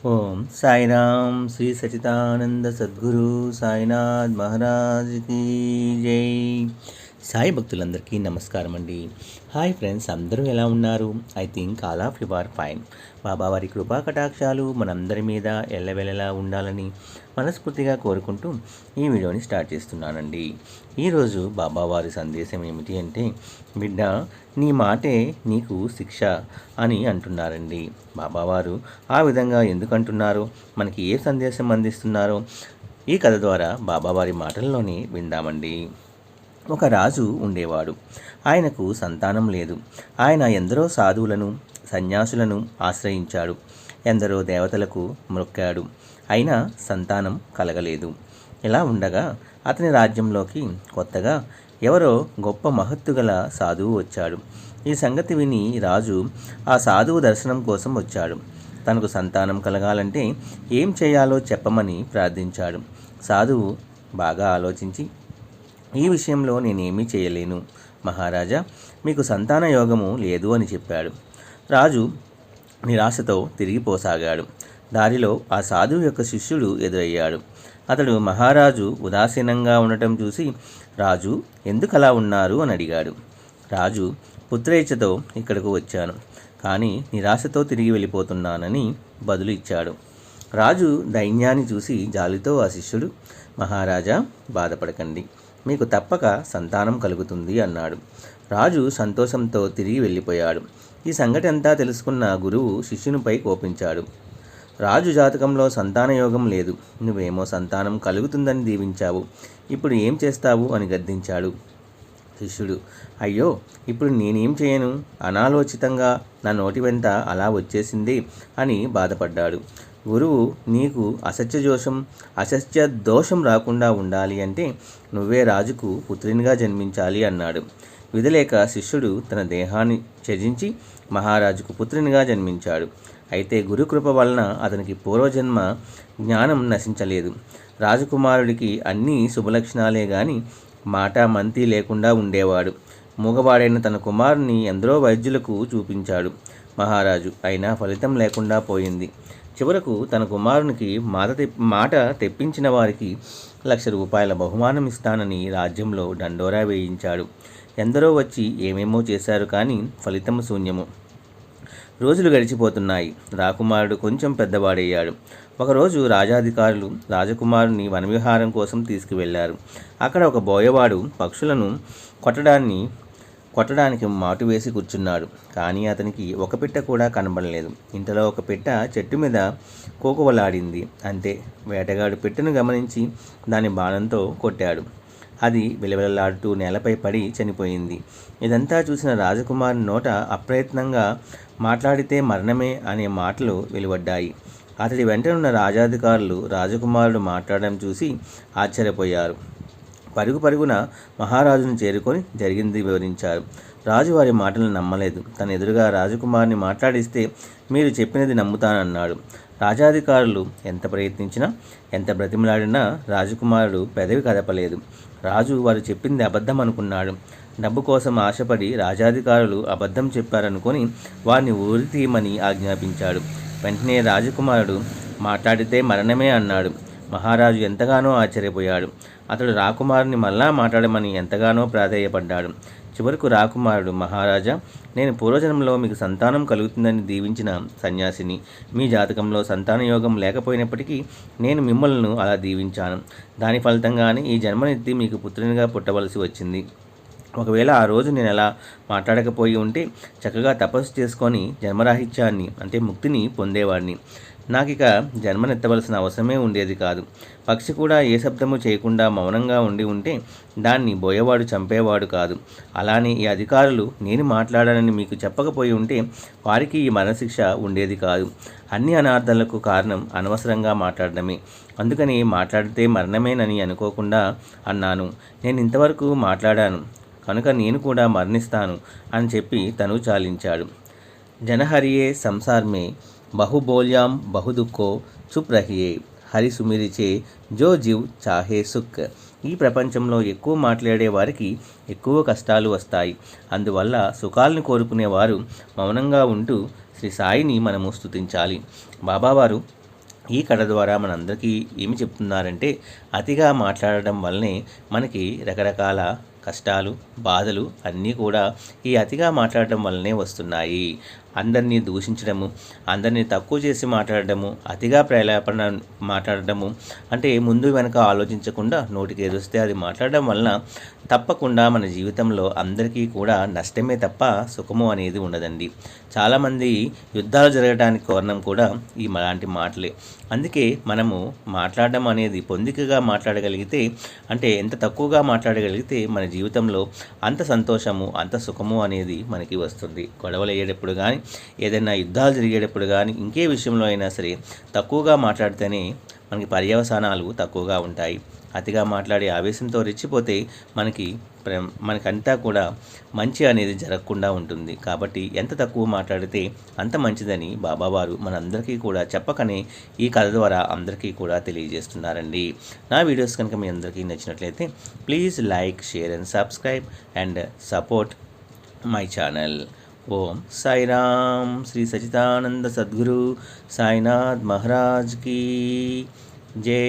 ఓం సాయిరామ్ శ్రీ సచిదానంద సద్గురు సాయినాథ్ మహారాజ్ కీ జై. సాయి భక్తులందరికీ నమస్కారం అండి. హాయ్ ఫ్రెండ్స్, అందరూ ఎలా ఉన్నారు? I think all of you are fine. బాబావారి కృపా కటాక్షాలు మనందరి మీద ఎల్లవెల్లలా ఉండాలని మనస్ఫూర్తిగా కోరుకుంటూ ఈ వీడియోని స్టార్ట్ చేస్తున్నానండి. ఈరోజు బాబావారి సందేశం ఏమిటి అంటే, బిడ్డ నీ మాటే నీకు శిక్ష అని అంటున్నారండి. బాబావారు ఆ విధంగా ఎందుకు అంటున్నారో, మనకి ఏ సందేశం అందిస్తున్నారో ఈ కథ ద్వారా బాబావారి మాటల్లోనే విందామండి. ఒక రాజు ఉండేవాడు. ఆయనకు సంతానం లేదు. ఆయన ఎందరో సాధువులను, సన్యాసులను ఆశ్రయించాడు. ఎందరో దేవతలకు మొక్కాడు. అయినా సంతానం కలగలేదు. ఇలా ఉండగా అతని రాజ్యంలోకి కొత్తగా ఎవరో గొప్ప మహత్తుగల సాధువు వచ్చాడు. ఈ సంగతి విని రాజు ఆ సాధువు దర్శనం కోసం వచ్చాడు. తనకు సంతానం కలగాలంటే ఏం చేయాలో చెప్పమని ప్రార్థించాడు. సాధువు బాగా ఆలోచించి, ఈ విషయంలో నేనేమీ చేయలేను మహారాజా, మీకు సంతాన యోగము లేదు అని చెప్పాడు. రాజు నిరాశతో తిరిగిపోసాగాడు. దారిలో ఆ సాధువు యొక్క శిష్యుడు ఎదురయ్యాడు. అతడు మహారాజు ఉదాసీనంగా ఉండటం చూసి, రాజు ఎందుకలా ఉన్నారు అని అడిగాడు. రాజు పుత్రేచ్ఛతో ఇక్కడకు వచ్చాను, కానీ నిరాశతో తిరిగి వెళ్ళిపోతున్నానని బదులు ఇచ్చాడు. రాజు దైన్యాన్ని చూసి జాలితో ఆ శిష్యుడు, మహారాజా బాధపడకండి, మీకు తప్పక సంతానం కలుగుతుంది అన్నాడు. రాజు సంతోషంతో తిరిగి వెళ్ళిపోయాడు. ఈ సంగతి అంతా తెలుసుకున్న గురువు శిష్యునిపై కోపించాడు. రాజు జాతకంలో సంతాన యోగం లేదు, నువ్వేమో సంతానం కలుగుతుందని దీవించావు, ఇప్పుడు ఏం చేస్తావు అని గద్దించాడు. శిష్యుడు, అయ్యో ఇప్పుడు నేనేం చేయను, అనాలోచితంగా నా నోటి వెంట అలా వచ్చేసింది అని బాధపడ్డాడు. గురువు, నీకు అసత్య దోషం రాకుండా ఉండాలి అంటే నువ్వే రాజుకు పుత్రునిగా జన్మించాలి అన్నాడు. విధలేక శిష్యుడు తన దేహాన్ని త్యజించి మహారాజుకు పుత్రునిగా జన్మించాడు. అయితే గురుకృప వలన అతనికి పూర్వజన్మ జ్ఞానం నశించలేదు. రాజకుమారుడికి అన్నీ శుభలక్షణాలే గాని మాట మంతి లేకుండా ఉండేవాడు. మూగవాడైన తన కుమారుని ఎందరో వైద్యులకు చూపించాడు మహారాజు, అయినా ఫలితం లేకుండా పోయింది. చివరకు తన కుమారునికి మాట తెప్పించిన వారికి 1,00,000 రూపాయల బహుమానం ఇస్తానని రాజ్యంలో దండోరా వేయించాడు. ఎందరో వచ్చి ఏమేమో చేశారు, కానీ ఫలితం శూన్యము. రోజులు గడిచిపోతున్నాయి. రాకుమారుడు కొంచెం పెద్దవాడయ్యాడు. ఒకరోజు రాజాధికారులు రాజకుమారుని వనవిహారం కోసం తీసుకువెళ్లారు. అక్కడ ఒక బోయవాడు పక్షులను కొట్టడానికి మాటు వేసి కూర్చున్నాడు. కానీ అతనికి ఒక పిట్ట కూడా కనబడలేదు. ఇంతలో ఒక పిట్ట చెట్టు మీద కోకువలాడింది. అంతే, వేటగాడు పిట్టను గమనించి దాని బాణంతో కొట్టాడు. అది విలవిలలాడుతూ నేలపై పడి చనిపోయింది. ఇదంతా చూసిన రాజకుమారుని నోట అప్రయత్నంగా మాట్లాడితే మరణమే అనే మాటలు వెలువడ్డాయి. అతడి వెంటనున్న రాజాధికారులు రాజకుమారుడు మాట్లాడడం చూసి ఆశ్చర్యపోయారు. పరుగున మహారాజును చేరుకొని జరిగింది వివరించారు. రాజు వారి మాటలను నమ్మలేదు. తన ఎదురుగా రాజకుమారుని మాట్లాడిస్తే మీరు చెప్పినది నమ్ముతానన్నాడు. రాజాధికారులు ఎంత ప్రయత్నించినా, ఎంత బ్రతిమలాడినా రాజకుమారుడు పెదవి కదపలేదు. రాజు వారు చెప్పింది అబద్ధం అనుకున్నాడు. డబ్బు కోసం ఆశపడి రాజాధికారులు అబద్ధం చెప్పారనుకొని వారిని ఊరి తీయమని ఆజ్ఞాపించాడు. వెంటనే రాజకుమారుడు మాట్లాడితే మరణమే అన్నాడు. మహారాజు ఎంతగానో ఆశ్చర్యపోయాడు. అతడు రాకుమారుని మళ్ళా మాట్లాడమని ఎంతగానో ప్రాధేయపడ్డాడు. చివరకు రాకుమారుడు, మహారాజా, నేను పూర్వజన్మలో మీకు సంతానం కలుగుతుందని దీవించిన సన్యాసిని. మీ జాతకంలో సంతాన యోగం లేకపోయినప్పటికీ నేను మిమ్మల్ని అలా దీవించాను. దాని ఫలితంగానే ఈ జన్మనెత్తి మీకు పుత్రునిగా పుట్టవలసి వచ్చింది. ఒకవేళ ఆ రోజు నేను ఎలా మాట్లాడకపోయి ఉంటే చక్కగా తపస్సు చేసుకొని జన్మరాహిత్యాన్ని అంటే ముక్తిని పొందేవాడిని. నాకిక జన్మనెత్తవలసిన అవసరమే ఉండేది కాదు. పక్షి కూడా ఏ శబ్దము చేయకుండా మౌనంగా ఉండి ఉంటే దాన్ని బోయవాడు చంపేవాడు కాదు. అలానే ఈ అధికారులు నేను మాట్లాడానని మీకు చెప్పకపోయి ఉంటే వారికి ఈ మరణశిక్ష ఉండేది కాదు. అన్ని అనార్థాలకు కారణం అనవసరంగా మాట్లాడడమే. అందుకని మాట్లాడితే మరణమేనని అనుకోకుండా అన్నాను. నేను ఇంతవరకు మాట్లాడాను కనుక నేను కూడా మరణిస్తాను అని చెప్పి తను చాలించాడు. జనహరియే సంసార్మే బహుబోల్యాం బహుదుఃఖో చుప్ రహియే హరి సుమిరిచే జో జీవ్ చాహే సుఖ్. ఈ ప్రపంచంలో ఎక్కువ మాట్లాడే వారికి ఎక్కువ కష్టాలు వస్తాయి. అందువల్ల సుఖాలను కోరుకునేవారు మౌనంగా ఉంటూ శ్రీ సాయిని మనము స్తుతించాలి. బాబావారు ఈ కథ ద్వారా మనందరికీ ఏమి చెప్తున్నారంటే, అతిగా మాట్లాడడం వల్లనే మనకి రకరకాల కష్టాలు, బాధలు అన్నీ కూడా ఈ అతిగా మాట్లాడటం వల్లనే వస్తున్నాయి. అందరినీ దూషించడము, అందరినీ తక్కువ చేసి మాట్లాడడము, అతిగా ప్రలాపన మాట్లాడడము, అంటే ముందు వెనక ఆలోచించకుండా నోటికి ఏదొస్తే అది మాట్లాడడం వలన తప్పకుండా మన జీవితంలో అందరికీ కూడా నష్టమే తప్ప సుఖము అనేది ఉండదండి. చాలామంది యుద్ధాలు జరగడానికి కారణం కూడా ఈ అలాంటి మాటలే. అందుకే మనము మాట్లాడడం అనేది పొందికగా మాట్లాడగలిగితే, అంటే ఎంత తక్కువగా మాట్లాడగలిగితే మన జీవితంలో అంత సంతోషము, అంత సుఖము అనేది మనకి వస్తుంది. గొడవలు అయ్యేటప్పుడు కానీ, ఏదైనా యుద్ధాలు జరిగేటప్పుడు కానీ, ఇంకే విషయంలో అయినా సరే తక్కువగా మాట్లాడితేనే మనకి పర్యవసానాలు తక్కువగా ఉంటాయి. అతిగా మాట్లాడి ఆవేశంతో రెచ్చిపోతే మనకంతా కూడా మంచి అనేది జరగకుండా ఉంటుంది. కాబట్టి ఎంత తక్కువ మాట్లాడితే అంత మంచిదని బాబావారు మనందరికీ కూడా చెప్పకనే ఈ కథ ద్వారా అందరికీ కూడా తెలియజేస్తున్నారండి. నా వీడియోస్ కనుక మీ అందరికీ నచ్చినట్లయితే please like, share and subscribe and support my channel. Om Sairam. Shri Sachidananda Sadguru Sainath Maharaj కీ జై.